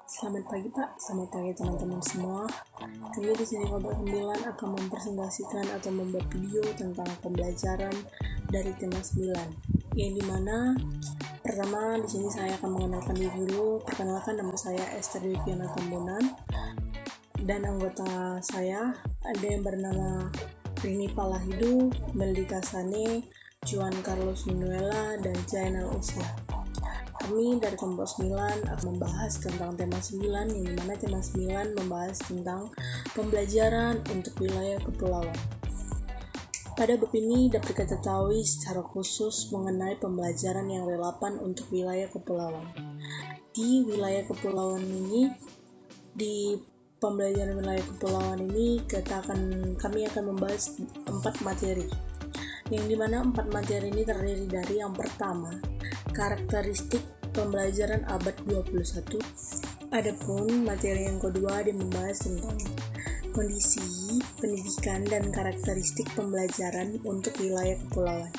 Selamat pagi Pak, selamat pagi teman-teman semua. Kami di sini Kelompok 9 akan mempresentasikan atau membuat video tentang pembelajaran dari tema 9. Yang dimana pertama di sini saya akan mengenalkan diri dulu. Perkenalkan, nama saya Esther Viviana Tambunan dan anggota saya ada yang bernama Rini Palahidu, Meldika Sane, Juan Carlos Minuela, dan Jainal Usia. Kami dari kelompok 9 akan membahas tentang tema 9, yang dimana tema 9 membahas tentang pembelajaran untuk wilayah kepulauan. Pada bab ini dapat kita ketahui secara khusus mengenai pembelajaran yang relevan untuk wilayah kepulauan. Di wilayah kepulauan ini, di pembelajaran wilayah kepulauan ini kami akan membahas 4 materi. Yang dimana 4 materi ini terdiri dari yang pertama, karakteristik pembelajaran abad 21. Adapun materi yang kedua dia membahas tentang kondisi, pendidikan, dan karakteristik pembelajaran untuk wilayah kepulauan.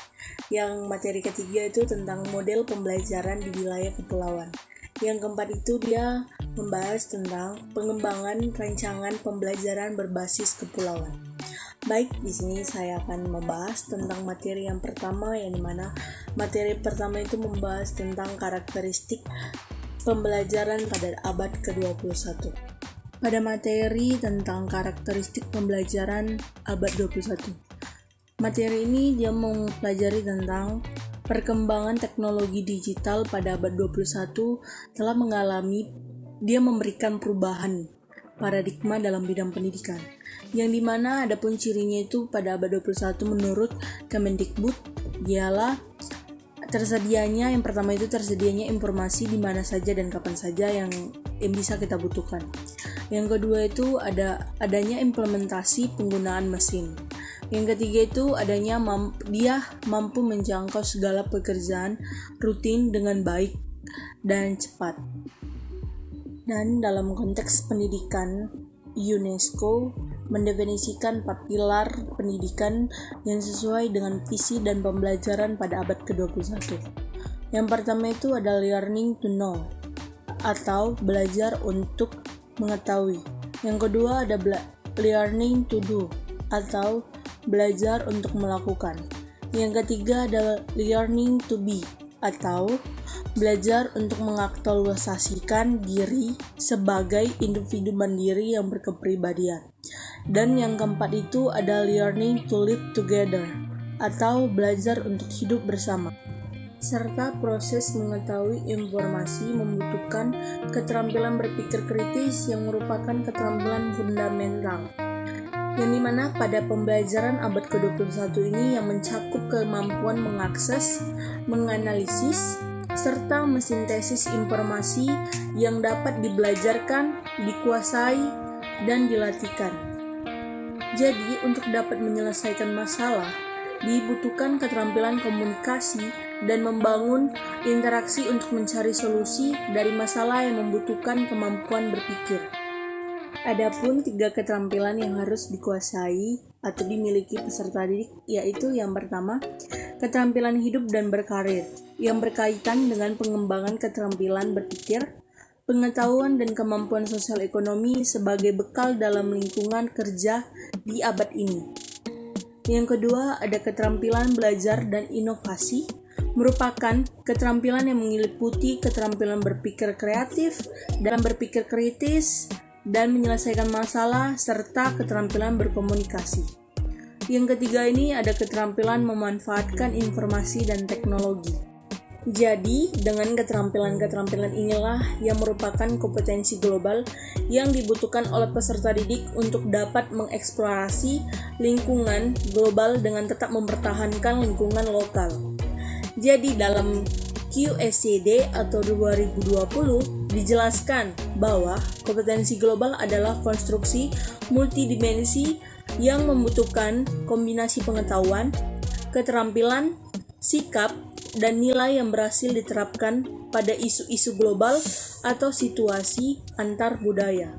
Yang materi ketiga itu tentang model pembelajaran di wilayah kepulauan. Yang keempat itu dia membahas tentang pengembangan rancangan pembelajaran berbasis kepulauan. Baik, di sini saya akan membahas tentang materi yang pertama, yang dimana materi pertama itu membahas tentang karakteristik pembelajaran pada abad ke-21. Pada materi tentang karakteristik pembelajaran abad 21, materi ini dia mempelajari tentang perkembangan teknologi digital pada abad 21 telah dia memberikan perubahan paradigma dalam bidang pendidikan, yang dimana adapun cirinya itu pada abad 21 menurut Kemendikbud ialah yang pertama itu tersedianya informasi di mana saja dan kapan saja yang bisa kita butuhkan. Yang kedua itu adanya implementasi penggunaan mesin. Yang ketiga itu dia mampu menjangkau segala pekerjaan rutin dengan baik dan cepat. Dan dalam konteks pendidikan, UNESCO mendefinisikan 4 pilar pendidikan yang sesuai dengan visi dan pembelajaran pada abad ke-21. Yang pertama itu ada learning to know atau belajar untuk mengetahui. Yang kedua ada learning to do atau belajar untuk melakukan. Yang ketiga ada learning to be atau belajar untuk mengaktualisasikan diri sebagai individu mandiri yang berkepribadian. Dan yang keempat itu ada learning to live together atau belajar untuk hidup bersama. Serta proses mengetahui informasi membutuhkan keterampilan berpikir kritis yang merupakan keterampilan fundamental. Yang dimana pada pembelajaran abad ke-21 ini yang mencakup kemampuan mengakses, menganalisis, serta mensintesis informasi yang dapat dibelajarkan, dikuasai, dan dilatihkan. Jadi, untuk dapat menyelesaikan masalah, dibutuhkan keterampilan komunikasi dan membangun interaksi untuk mencari solusi dari masalah yang membutuhkan kemampuan berpikir. Adapun 3 keterampilan yang harus dikuasai atau dimiliki peserta didik, yaitu yang pertama, keterampilan hidup dan berkarir, yang berkaitan dengan pengembangan keterampilan berpikir, pengetahuan dan kemampuan sosial ekonomi sebagai bekal dalam lingkungan kerja di abad ini. Yang kedua, ada keterampilan belajar dan inovasi, merupakan keterampilan yang meliputi keterampilan berpikir kreatif, dalam berpikir kritis, dan menyelesaikan masalah, serta keterampilan berkomunikasi. Yang ketiga ini ada keterampilan memanfaatkan informasi dan teknologi. Jadi, dengan keterampilan-keterampilan inilah yang merupakan kompetensi global yang dibutuhkan oleh peserta didik untuk dapat mengeksplorasi lingkungan global dengan tetap mempertahankan lingkungan lokal. Jadi, dalam QSCD atau 2020 dijelaskan bahwa kompetensi global adalah konstruksi multidimensi yang membutuhkan kombinasi pengetahuan, keterampilan, sikap, dan nilai yang berhasil diterapkan pada isu-isu global atau situasi antar budaya.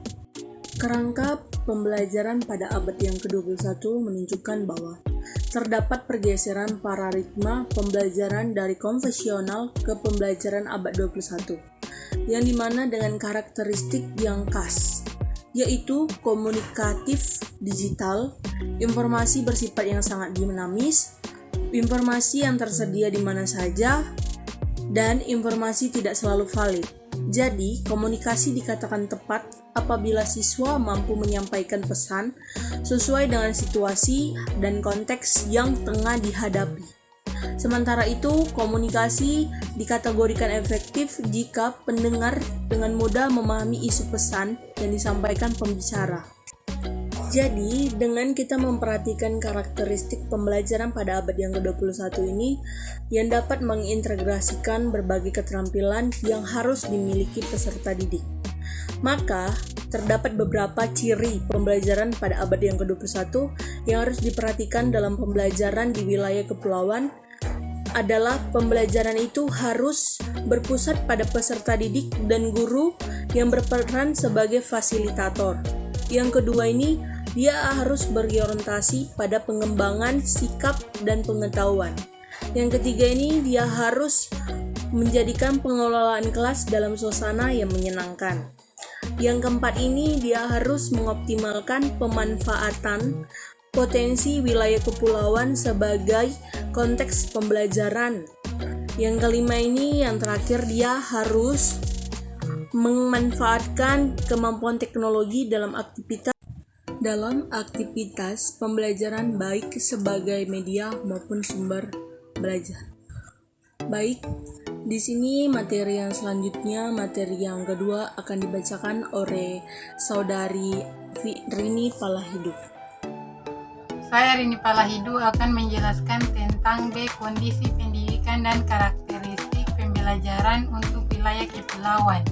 Kerangka pembelajaran pada abad yang ke-21 menunjukkan bahwa terdapat pergeseran paradigma pembelajaran dari konvensional ke pembelajaran abad 21. yang dimana dengan karakteristik yang khas, yaitu komunikatif digital, informasi bersifat yang sangat dinamis, informasi yang tersedia di mana saja, dan informasi tidak selalu valid. Jadi, komunikasi dikatakan tepat apabila siswa mampu menyampaikan pesan sesuai dengan situasi dan konteks yang tengah dihadapi. Sementara itu, komunikasi dikategorikan efektif jika pendengar dengan mudah memahami isu pesan yang disampaikan pembicara. Jadi, dengan kita memperhatikan karakteristik pembelajaran pada abad yang ke-21 ini yang dapat mengintegrasikan berbagai keterampilan yang harus dimiliki peserta didik, maka terdapat beberapa ciri pembelajaran pada abad yang ke-21 yang harus diperhatikan dalam pembelajaran di wilayah kepulauan adalah pembelajaran itu harus berpusat pada peserta didik dan guru yang berperan sebagai fasilitator. Yang kedua ini, dia harus berorientasi pada pengembangan sikap dan pengetahuan. Yang ketiga ini, dia harus menjadikan pengelolaan kelas dalam suasana yang menyenangkan. Yang keempat ini, dia harus mengoptimalkan pemanfaatan potensi wilayah kepulauan sebagai konteks pembelajaran. Yang kelima ini, yang terakhir, dia harus memanfaatkan kemampuan teknologi dalam aktivitas pembelajaran baik sebagai media maupun sumber belajar. Baik, di sini materi yang selanjutnya, materi yang kedua akan dibacakan oleh Saudari Rini Palahidu. Saya Rini Palahidu akan menjelaskan tentang kondisi pendidikan dan karakteristik pembelajaran untuk wilayah kepulauan.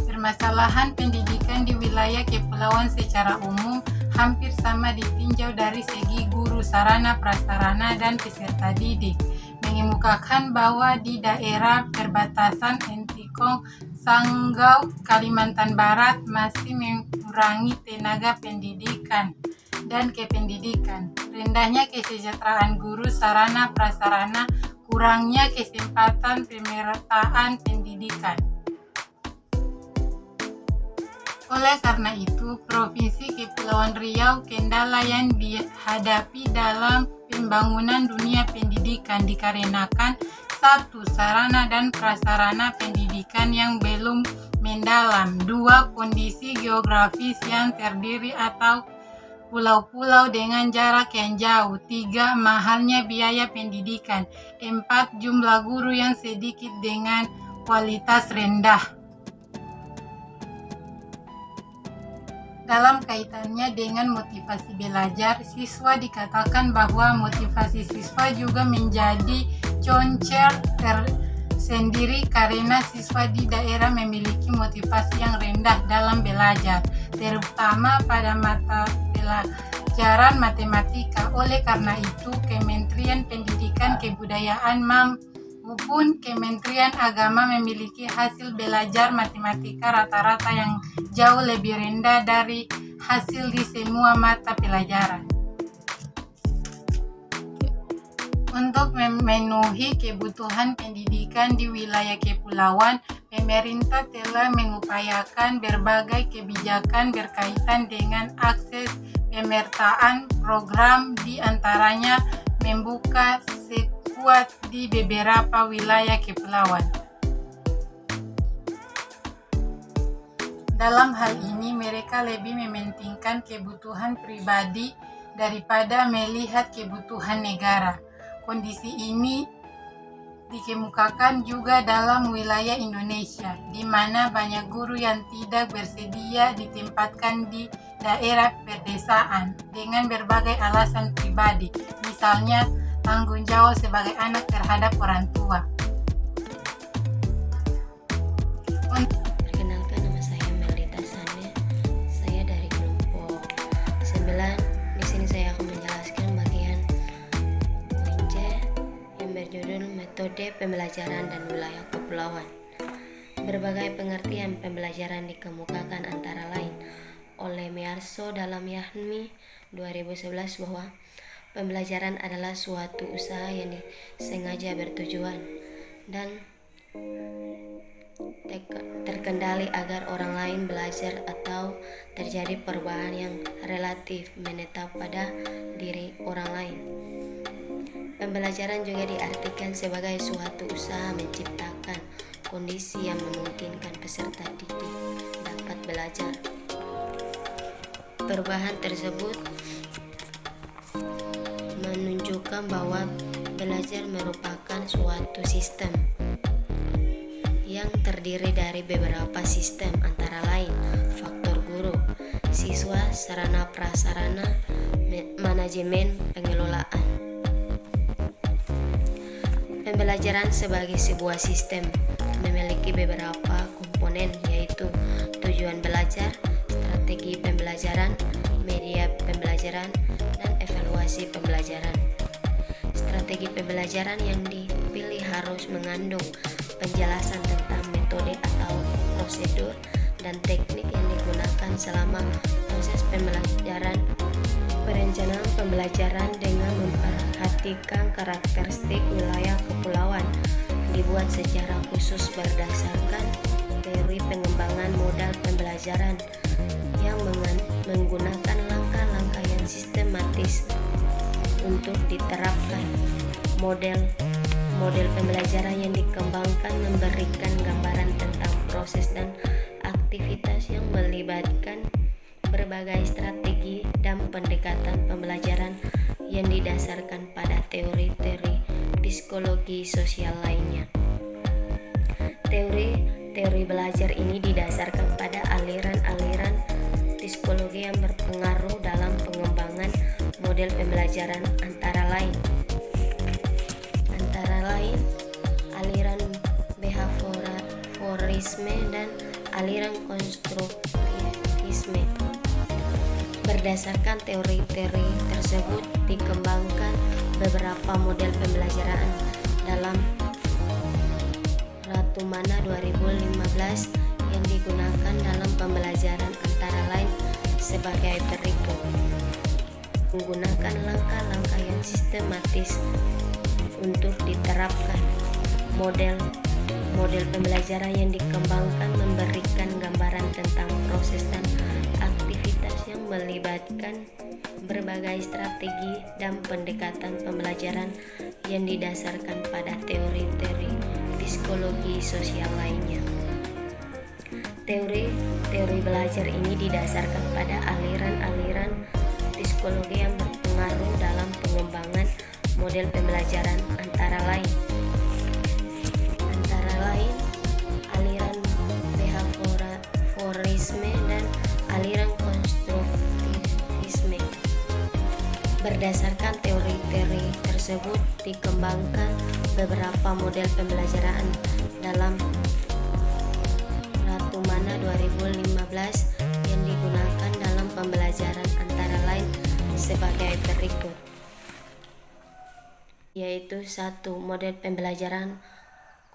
Permasalahan pendidikan di wilayah kepulauan secara umum hampir sama ditinjau dari segi guru, sarana, prasarana, dan peserta didik, mengemukakan bahwa di daerah perbatasan Entikong, Sanggau, Kalimantan Barat masih mengurangi tenaga pendidikan dan kependidikan, rendahnya kesejahteraan guru, sarana, prasarana, kurangnya kesempatan pemerataan pendidikan. Oleh karena itu, Provinsi Kepulauan Riau kendala yang dihadapi dalam pembangunan dunia pendidikan dikarenakan 1. Sarana dan prasarana pendidikan yang belum mendalam. 2. Kondisi geografis yang terdiri atau pulau-pulau dengan jarak yang jauh. 3. Mahalnya biaya pendidikan. 4. Jumlah guru yang sedikit dengan kualitas rendah. Dalam kaitannya dengan motivasi belajar, siswa dikatakan bahwa motivasi siswa juga menjadi concer tersendiri karena siswa di daerah memiliki motivasi yang rendah dalam belajar, terutama pada mata pelajaran matematika. Oleh karena itu, Kementerian Pendidikan Kebudayaan maupun Kementerian Agama memiliki hasil belajar matematika rata-rata yang jauh lebih rendah dari hasil di semua mata pelajaran. Untuk memenuhi kebutuhan pendidikan di wilayah kepulauan, pemerintah telah mengupayakan berbagai kebijakan berkaitan dengan akses pemertaan program, di antaranya membuka kuat di beberapa wilayah kepulauan. Dalam hal ini, mereka lebih mementingkan kebutuhan pribadi daripada melihat kebutuhan negara. Kondisi ini dikemukakan juga dalam wilayah Indonesia, di mana banyak guru yang tidak bersedia ditempatkan di daerah pedesaan dengan berbagai alasan pribadi, misalnya tanggung jawab sebagai anak terhadap orang tua. Perkenalkan, nama saya Melita Sane. Saya dari kelompok 9. Di sini saya akan menjelaskan bagian poin C yang berjudul metode pembelajaran dan wilayah kepulauan. Berbagai pengertian pembelajaran dikemukakan antara lain oleh Miarso dalam Yahmi 2011 bahwa pembelajaran adalah suatu usaha yang disengaja bertujuan dan terkendali agar orang lain belajar atau terjadi perubahan yang relatif menetap pada diri orang lain. Pembelajaran juga diartikan sebagai suatu usaha menciptakan kondisi yang memungkinkan peserta didik dapat belajar. Perubahan tersebut menunjukkan bahwa belajar merupakan suatu sistem yang terdiri dari beberapa sistem, antara lain faktor guru, siswa, sarana prasarana, manajemen, pengelolaan. Pembelajaran sebagai sebuah sistem memiliki beberapa komponen, yaitu tujuan belajar, strategi pembelajaran, media pembelajaran, dan evaluasi pembelajaran. Strategi pembelajaran yang dipilih harus mengandung penjelasan tentang metode atau prosedur dan teknik yang digunakan selama proses pembelajaran. Perencanaan pembelajaran dengan memperhatikan karakteristik wilayah kepulauan dibuat secara khusus berdasarkan teori pengembangan modal pembelajaran yang menggunakan langkah-langkah yang sistematis untuk diterapkan. Model pembelajaran yang dikembangkan memberikan gambaran tentang proses dan aktivitas yang melibatkan berbagai strategi dan pendekatan pembelajaran yang didasarkan pada teori-teori psikologi sosial lainnya. Teori belajar ini didasarkan pada aliran-aliran psikologi yang berpengaruh dalam pengembangan model pembelajaran, antara lain aliran behaviorisme dan aliran konstruktivisme. Berdasarkan teori-teori tersebut dikembangkan beberapa model pembelajaran dalam Ratu Mana 2015 yang digunakan dalam pembelajaran, antara lain sebagai berikut. Menggunakan langkah-langkah yang sistematis untuk diterapkan. Model pembelajaran yang dikembangkan memberikan gambaran tentang proses dan aktivitas yang melibatkan berbagai strategi dan pendekatan pembelajaran yang didasarkan pada teori-teori psikologi sosial lainnya. Teori belajar ini didasarkan pada aliran-aliran psikologi yang berpengaruh dalam pengembangan model pembelajaran, antara lain aliran behaviorisme dan aliran konstruktivisme. Berdasarkan teori-teori tersebut dikembangkan beberapa model pembelajaran dalam Ratu Mana 2015 yang digunakan dalam pembelajaran, antara lain sebagai berikut, yaitu 1. Model pembelajaran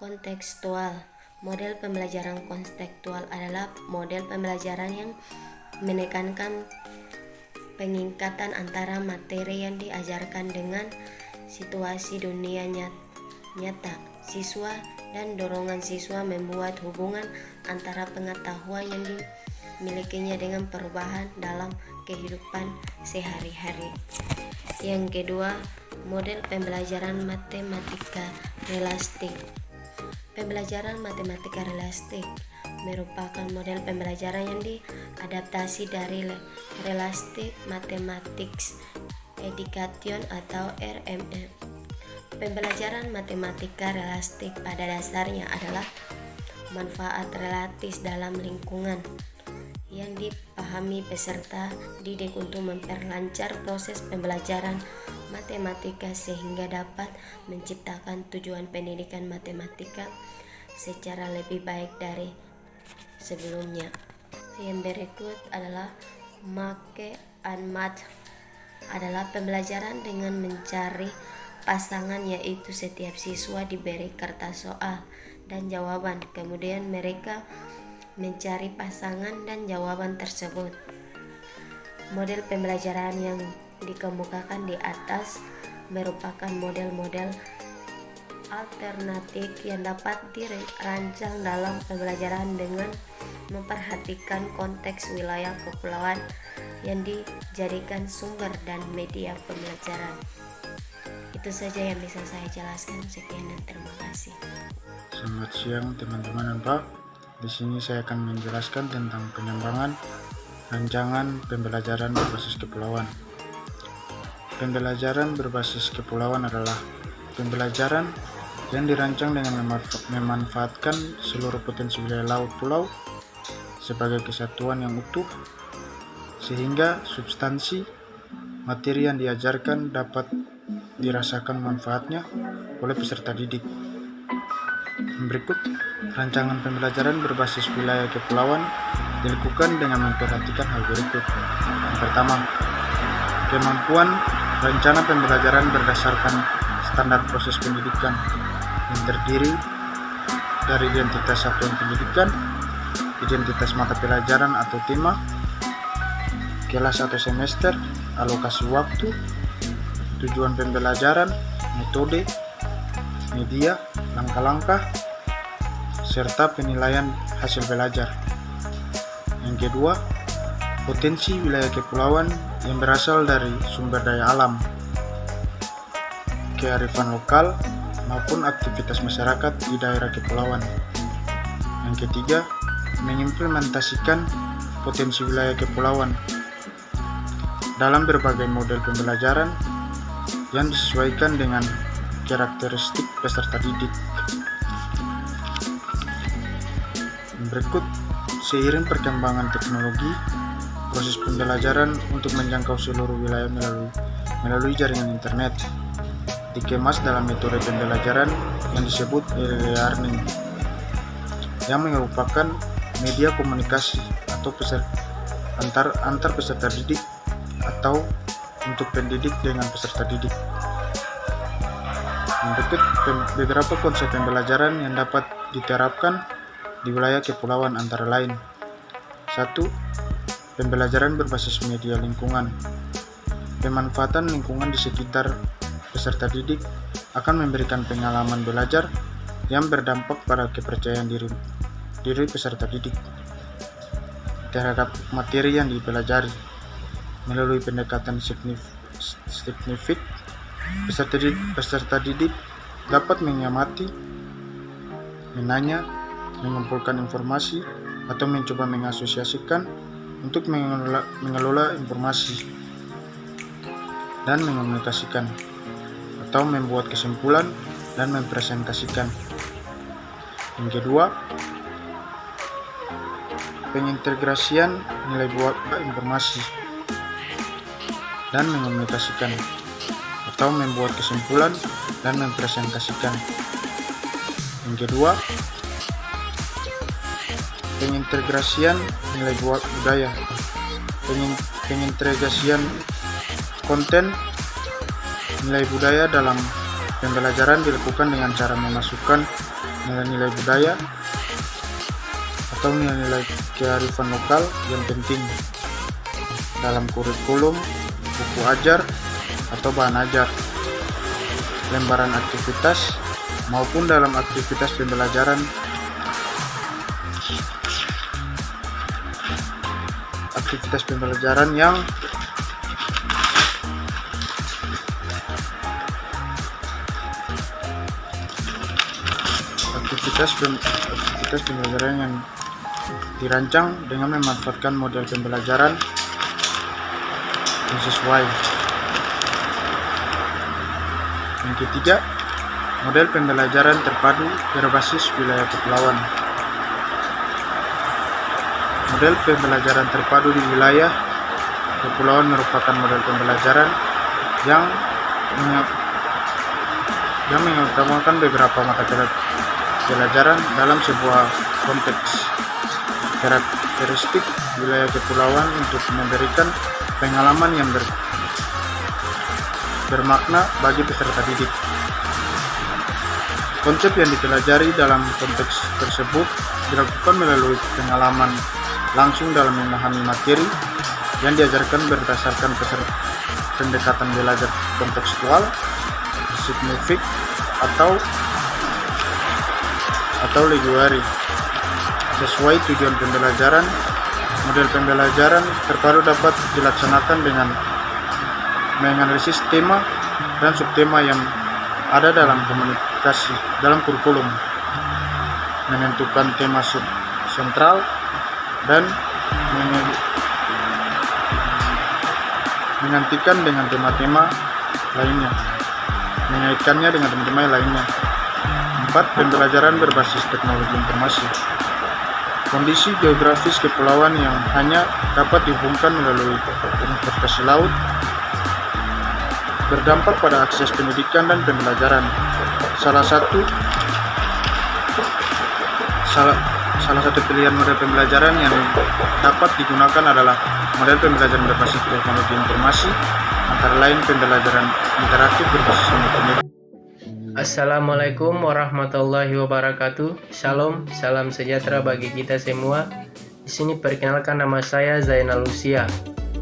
kontekstual. Model pembelajaran kontekstual adalah model pembelajaran yang menekankan pengikatan antara materi yang diajarkan dengan situasi dunia nyata siswa dan dorongan siswa membuat hubungan antara pengetahuan yang dimilikinya dengan perubahan dalam kehidupan sehari-hari. Yang kedua, model pembelajaran matematika realistik. Pembelajaran matematika realistik merupakan model pembelajaran yang diadaptasi dari Realistic Mathematics Education atau RME. Pembelajaran matematika realistik pada dasarnya adalah manfaat relatif dalam lingkungan yang dipahami peserta didik untuk memperlancar proses pembelajaran matematika sehingga dapat menciptakan tujuan pendidikan matematika secara lebih baik dari sebelumnya. Yang berikut adalah Make and Math adalah pembelajaran dengan mencari pasangan, yaitu setiap siswa diberi kertas soal dan jawaban, kemudian mereka mencari pasangan dan jawaban tersebut. Model pembelajaran yang dikemukakan di atas merupakan model-model alternatif yang dapat dirancang dalam pembelajaran dengan memperhatikan konteks wilayah kepulauan yang dijadikan sumber dan media pembelajaran. Itu saja yang bisa saya jelaskan. Sekian dan terima kasih. Selamat siang teman-teman dan Pak. Di sini saya akan menjelaskan tentang pengembangan rancangan pembelajaran berbasis kepulauan. Pembelajaran berbasis kepulauan adalah pembelajaran yang dirancang dengan memanfaatkan seluruh potensi wilayah laut pulau sebagai kesatuan yang utuh, sehingga substansi materi yang diajarkan dapat dirasakan manfaatnya oleh peserta didik. Berikut rancangan pembelajaran berbasis wilayah kepulauan dilakukan dengan memperhatikan hal berikut. Yang pertama, kemampuan rencana pembelajaran berdasarkan standar proses pendidikan yang terdiri dari identitas satuan pendidikan, identitas mata pelajaran atau tema, kelas atau semester, alokasi waktu, tujuan pembelajaran, metode, media, langkah-langkah, serta penilaian hasil belajar. Yang kedua, potensi wilayah kepulauan yang berasal dari sumber daya alam, kearifan lokal, maupun aktivitas masyarakat di daerah kepulauan. Yang ketiga, mengimplementasikan potensi wilayah kepulauan dalam berbagai model pembelajaran yang disesuaikan dengan karakteristik peserta didik. Berikut, seiring perkembangan teknologi, proses pembelajaran untuk menjangkau seluruh wilayah melalui jaringan internet dikemas dalam metode pembelajaran yang disebut e-learning, yang merupakan media komunikasi atau antar peserta didik atau untuk pendidik dengan peserta didik. Berikut beberapa konsep pembelajaran yang dapat diterapkan di wilayah kepulauan antara lain. 1. Pembelajaran berbasis media lingkungan. Pemanfaatan lingkungan di sekitar peserta didik akan memberikan pengalaman belajar yang berdampak pada kepercayaan diri peserta didik terhadap materi yang dipelajari. Melalui pendekatan signifik, peserta didik dapat mengamati, menanya, mengumpulkan informasi, atau mencoba mengasosiasikan untuk mengelola informasi dan mengomunikasikan, atau membuat kesimpulan dan mempresentasikan. Yang kedua, pengintegrasian nilai buat informasi dan mengomunikasikan, atau membuat kesimpulan dan mempresentasikan. Yang kedua, pengintegrasian nilai budaya, pengintegrasian konten nilai budaya dalam pembelajaran dilakukan dengan cara memasukkan nilai-nilai budaya atau nilai-nilai kearifan lokal yang penting dalam kurikulum, buku ajar atau bahan ajar, lembaran aktivitas maupun dalam aktivitas pembelajaran. Aktivitas pembelajaran yang dirancang dengan memanfaatkan model pembelajaran yang sesuai. Yang ketiga, model pembelajaran terpadu berbasis wilayah kepulauan. Model pembelajaran terpadu di wilayah kepulauan merupakan model pembelajaran yang mengutamakan beberapa mata pelajaran dalam sebuah konteks. Karakteristik wilayah kepulauan untuk memberikan pengalaman yang bermakna bagi peserta didik. Konsep yang dipelajari dalam konteks tersebut dilakukan melalui pengalaman langsung dalam memahami materi yang diajarkan berdasarkan pendekatan belajar kontekstual, signifik, atau atau leguari. Sesuai tujuan pembelajaran, model pembelajaran terpadu dapat dilaksanakan dengan menganalisis tema dan subtema yang ada dalam komunikasi dalam kurikulum, menentukan tema sentral, dan mengantikan dengan tema-tema lainnya, mengaitkannya dengan tema-tema lainnya. 4. Pembelajaran berbasis teknologi informasi. Kondisi geografis kepulauan yang hanya dapat dihubungkan melalui transportasi laut berdampak pada akses pendidikan dan pembelajaran. Salah satu pilihan model pembelajaran yang dapat digunakan adalah model pembelajaran berbasis teknologi informasi, antara lain pembelajaran interaktif berbasis multimedia. Assalamualaikum warahmatullahi wabarakatuh. Shalom, salam sejahtera bagi kita semua. Di sini perkenalkan, nama saya Zainal Lucia.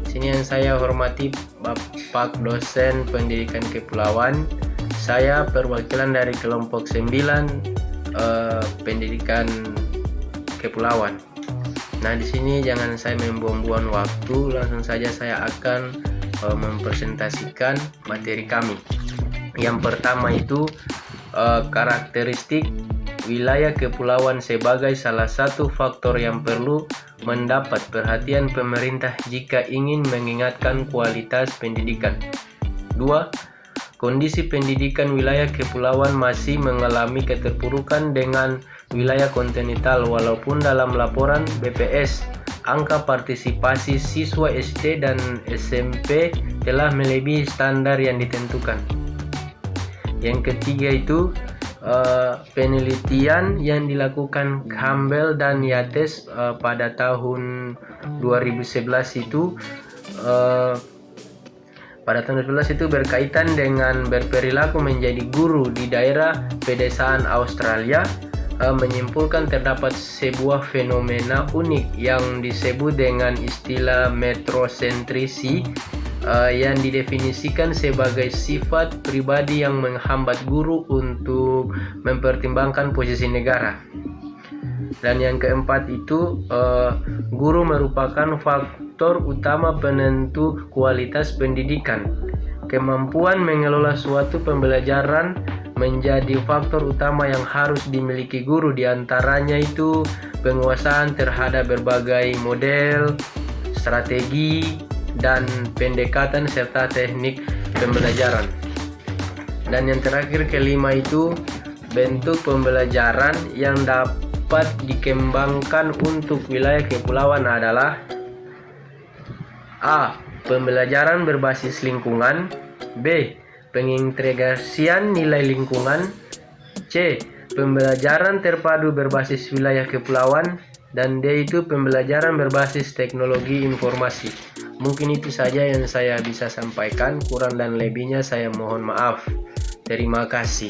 Di sini yang saya hormati Bapak dosen pendidikan kepulauan. Saya perwakilan dari kelompok 9 pendidikan kepulauan. Nah, di sini jangan saya membuang-buang waktu, langsung saja saya akan mempresentasikan materi kami. Yang pertama itu karakteristik wilayah kepulauan sebagai salah satu faktor yang perlu mendapat perhatian pemerintah jika ingin meningkatkan kualitas pendidikan. 2. Kondisi pendidikan wilayah kepulauan masih mengalami keterpurukan dengan wilayah kontinental, walaupun dalam laporan BPS angka partisipasi siswa SD dan SMP telah melebihi standar yang ditentukan. Yang ketiga itu penelitian yang dilakukan Campbell dan Yates pada tahun 2011 itu berkaitan dengan berperilaku menjadi guru di daerah pedesaan Australia, menyimpulkan terdapat sebuah fenomena unik yang disebut dengan istilah metrosentrisi, yang didefinisikan sebagai sifat pribadi yang menghambat guru untuk mempertimbangkan posisi negara. Dan yang keempat itu guru merupakan faktor utama penentu kualitas pendidikan. Kemampuan mengelola suatu pembelajaran menjadi faktor utama yang harus dimiliki guru, diantaranya itu penguasaan terhadap berbagai model, strategi, dan pendekatan serta teknik pembelajaran. Dan yang terakhir, kelima itu bentuk pembelajaran yang dapat dikembangkan untuk wilayah kepulauan adalah A. Pembelajaran berbasis lingkungan. B. Pengintegrasian nilai lingkungan. C. Pembelajaran terpadu berbasis wilayah kepulauan. Dan D itu pembelajaran berbasis teknologi informasi. Mungkin itu saja yang saya bisa sampaikan, kurang dan lebihnya saya mohon maaf. Terima kasih.